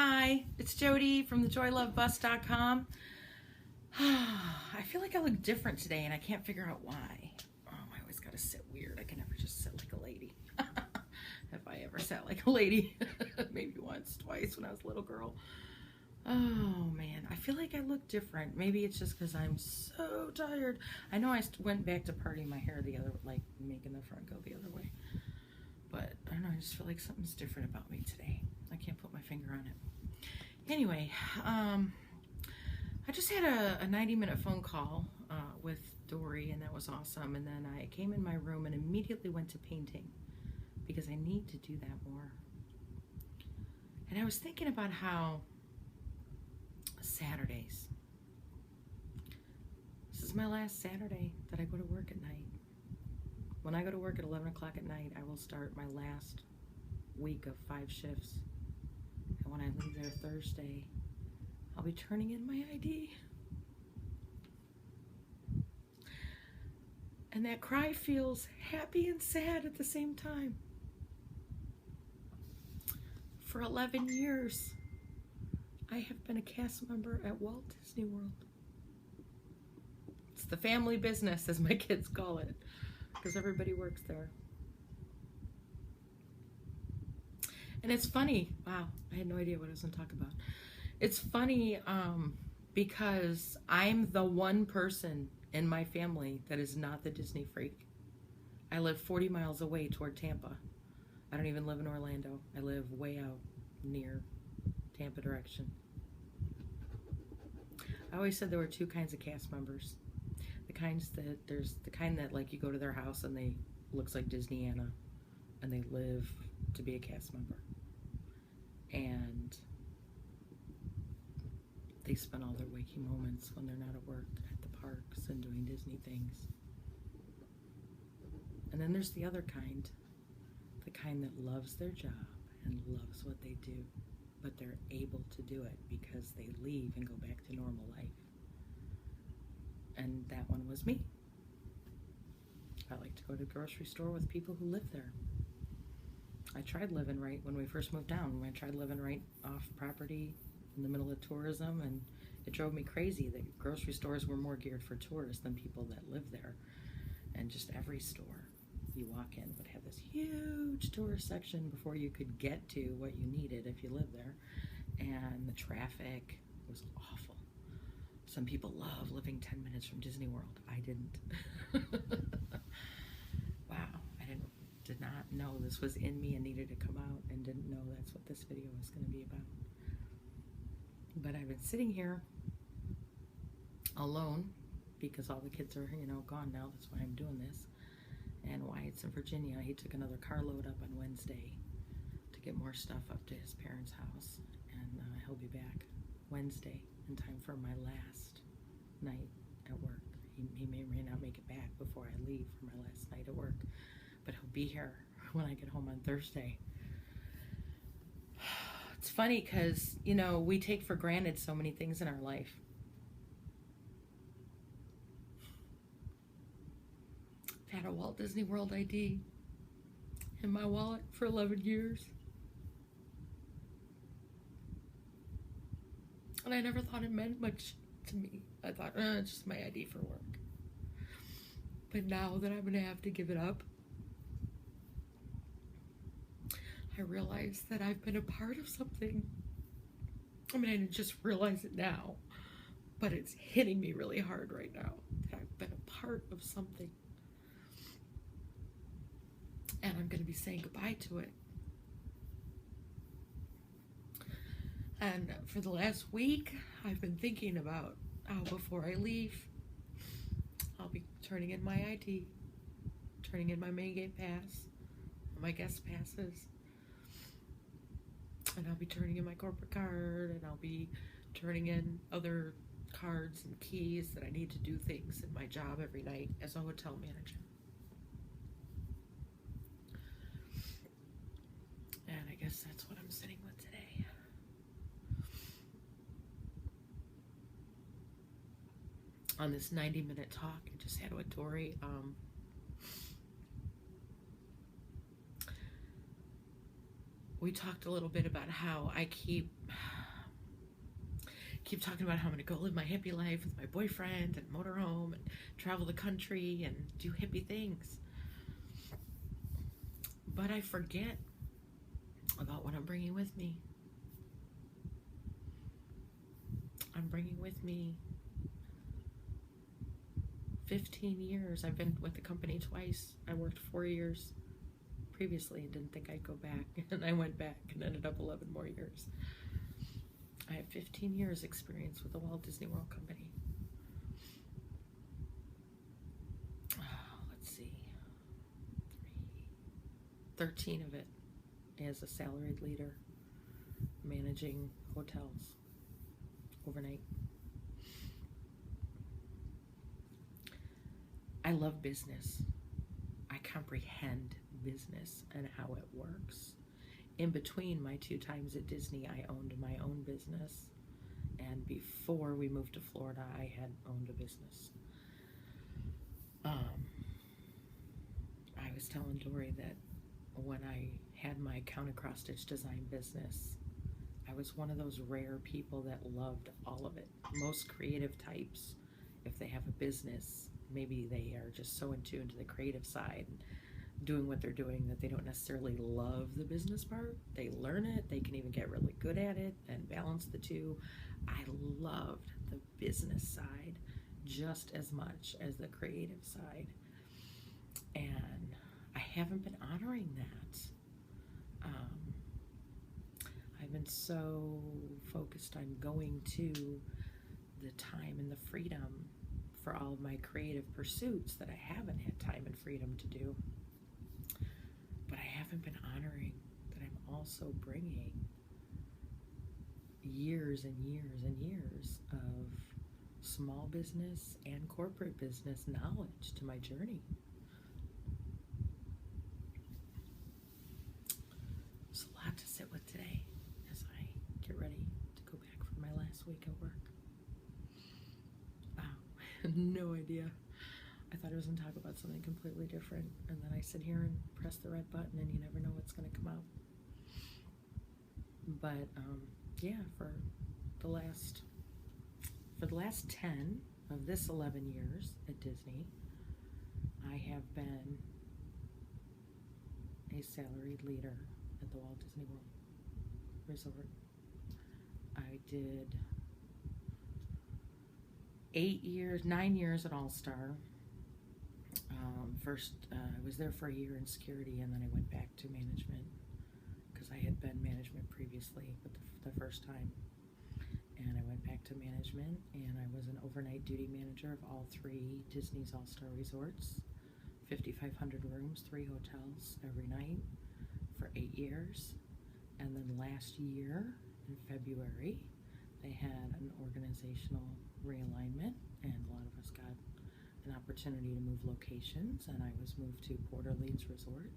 Hi, it's Jody from thejoylovebus.com. I feel like I look different today and I can't figure out why. Oh, I always gotta sit weird. I can never just sit like a lady. If I ever sat like a lady. Maybe once, twice when I was a little girl. Oh man, I feel like I look different. Maybe it's just because I'm so tired. I know I went back to parting my hair the other, like making the front go the other way. But I don't know, I just feel like something's different about me today. I can't put my finger on it. Anyway, I just had a 90-minute phone call with Dory, and that was awesome. And then I came in my room and immediately went to painting because I need to do that more. And I was thinking about how Saturdays, this is my last Saturday that I go to work at night. When I go to work at 11 o'clock at night, I will start my last week of 5 shifts. And when I leave there Thursday, I'll be turning in my ID. And that cry feels happy and sad at the same time. For 11 years, I have been a cast member at Walt Disney World. It's the family business, as my kids call it, because everybody works there. And it's funny. Wow, I had no idea what I was going to talk about. It's funny because I'm the one person in my family that is not the Disney freak. I live 40 miles away toward Tampa. I don't even live in Orlando. I live way out near Tampa direction. I always said there were 2 kinds of cast members. There's the kind that like you go to their house and they looks like Disney Anna and they live to be a cast member. And they spend all their waking moments when they're not at work at the parks and doing Disney things. And then there's the other kind, the kind that loves their job and loves what they do, but they're able to do it because they leave and go back to normal life. And that one was me. I like to go to the grocery store with people who live there. I tried living right when we first moved down. I tried living right off property in the middle of tourism, and it drove me crazy that grocery stores were more geared for tourists than people that live there. And just every store you walk in would have this huge tourist section before you could get to what you needed if you lived there. And the traffic was awful. Some people love living 10 minutes from Disney World. I didn't. Wow, I did not know this was in me and needed to come out, and didn't know that's what this video was going to be about. But I've been sitting here alone because all the kids are, gone now. That's why I'm doing this. And Wyatt's in Virginia. He took another carload up on Wednesday to get more stuff up to his parents' house. And he'll be back Wednesday in time for my last night at work. He may or may not make it back before I leave for my last night at work. But he'll be here when I get home on Thursday. It's funny because, we take for granted so many things in our life. I've had a Walt Disney World ID in my wallet for 11 years. And I never thought it meant much to me. I thought, it's just my ID for work. But now that I'm going to have to give it up, I realize that I've been a part of something. I mean, I didn't just realize it now, but it's hitting me really hard right now that I've been a part of something. And I'm going to be saying goodbye to it. And for the last week, I've been thinking about how before I leave, I'll be turning in my ID, turning in my main gate pass, my guest passes, and I'll be turning in my corporate card, and I'll be turning in other cards and keys that I need to do things in my job every night as a hotel manager. And I guess that's what I'm sitting with today. On this 90-minute talk I just had with Dory, we talked a little bit about how I keep talking about how I'm going to go live my hippie life with my boyfriend and motorhome and travel the country and do hippie things. But I forget about what I'm bringing with me. I'm bringing with me 15 years. I've been with the company twice. I worked 4 years previously and didn't think I'd go back. And I went back and ended up 11 more years. I have 15 years experience with the Walt Disney World Company. Let's see. 13 of it as a salaried leader managing hotels overnight. I love business. I comprehend business and how it works. In between my 2 times at Disney, I owned my own business. And before we moved to Florida, I had owned a business. I was telling Dory that when I had my counter cross-stitch design business, I was one of those rare people that loved all of it. Most creative types, if they have a business, maybe they are just so in tune to the creative side, doing what they're doing, that they don't necessarily love the business part. They learn it, they can even get really good at it and balance the two. I loved the business side just as much as the creative side. And I haven't been honoring that. I've been so focused on going to the time and the freedom for all of my creative pursuits that I haven't had time and freedom to do. But I haven't been honoring that I'm also bringing years and years and years of small business and corporate business knowledge to my journey. There's a lot to sit with today as I get ready to go back for my last week at work. Wow, I had no idea. I thought I was going to talk about something completely different, and then I sit here and press the red button, and you never know what's going to come out. But yeah, for the last 10 of this 11 years at Disney, I have been a salaried leader at the Walt Disney World Resort. I did 9 years at All-Star. First, I was there for a year in security, and then I went back to management because I had been management previously, but the first time. And I went back to management, and I was an overnight duty manager of all 3 Disney's All-Star resorts, 5,500 rooms, 3 hotels every night for 8 years. And then last year, in February, they had an organizational realignment, and a lot of us got an opportunity to move locations, and I was moved to Port Orleans Resort.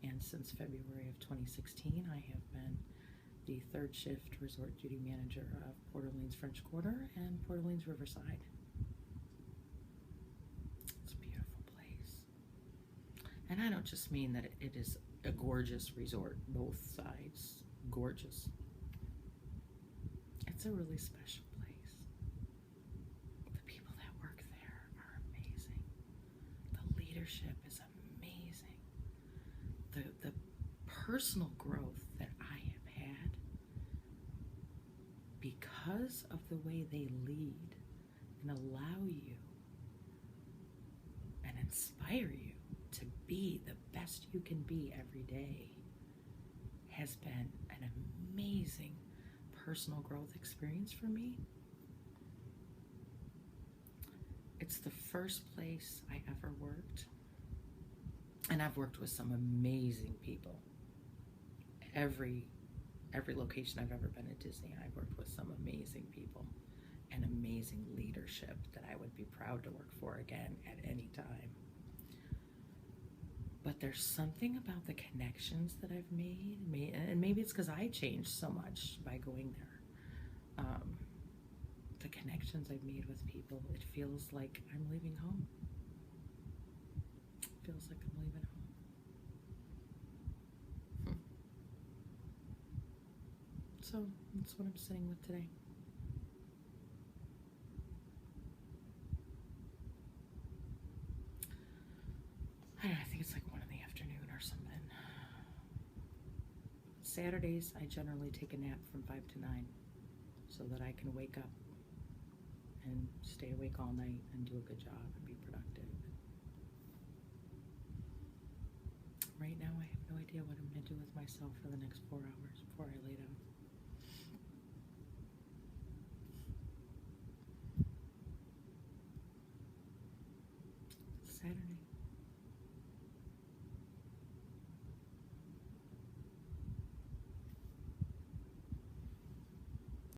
And since February of 2016, I have been the 3rd shift resort duty manager of Port Orleans French Quarter and Port Orleans Riverside. It's a beautiful place. And I don't just mean that it is a gorgeous resort, both sides gorgeous. It's a really special place. The people that work there are amazing. The leadership is amazing. The personal growth that I have had because of the way they lead and allow you and inspire you to be the best you can be every day has been an amazing personal growth experience for me. It's the first place I ever worked, and I've worked with some amazing people. Every location I've ever been at Disney, I've worked with some amazing people and amazing leadership that I would be proud to work for again at any time. But there's something about the connections that I've made, and maybe it's because I changed so much by going there. The connections I've made with people, it feels like I'm leaving home. It feels like I'm leaving home. So that's what I'm sitting with today. I don't know, I think it's like 1 in the afternoon or something. Saturdays, I generally take a nap from 5 to 9 so that I can wake up and stay awake all night and do a good job and be productive. Right now, I have no idea what I'm going to do with myself for the next 4 hours before I lay down. Saturday